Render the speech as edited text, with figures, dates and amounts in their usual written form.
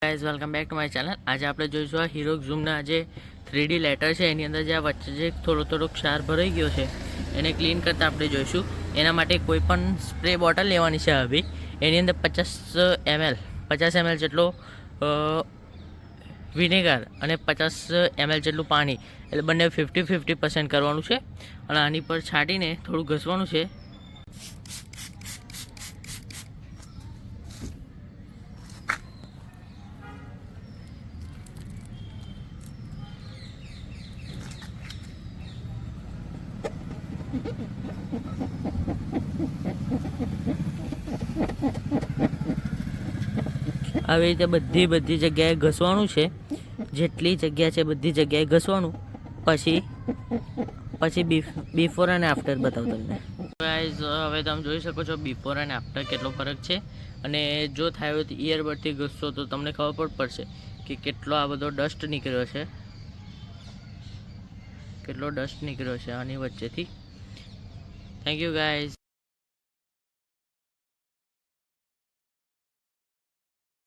Guys welcome back to my channel. આજે આપણે જોઈશું આ હીરો ઝૂમના જે 3D લેટર છે એની અંદર જે આ વચ્ચે જે થોડો ક્ષાર ભરાઈ ગયો છે એને ક્લીન કરતાં આપણે જોઈશું। એના માટે કોઈ પણ સ્પ્રે બોટલ લેવાની છે આવી, એની અંદર 50 ml જેટલો વિનેગર અને 50 ml જેટલું પાણી, એટલે બંને 50-50% કરવાનું છે અને આની પર છાંટીને થોડું ઘસવાનું છે। આવી રીતે બધી જગ્યાએ ઘસવાનું છે, જેટલી જગ્યા છે બધી જગ્યાએ ઘસવાનું। પછી બિફોર અને આફ્ટર બતાવું તમને। ગાઈઝ હવે તમે જોઈ શકો છો બિફોર અને આફ્ટર કેટલો ફરક છે, અને જો થાય હોય તો ઇયરબડથી ઘસશો તો તમને ખબર પડશે કે કેટલો આ બધો ડસ્ટ નીકળ્યો છે, આની વચ્ચેથી। Thank you guys.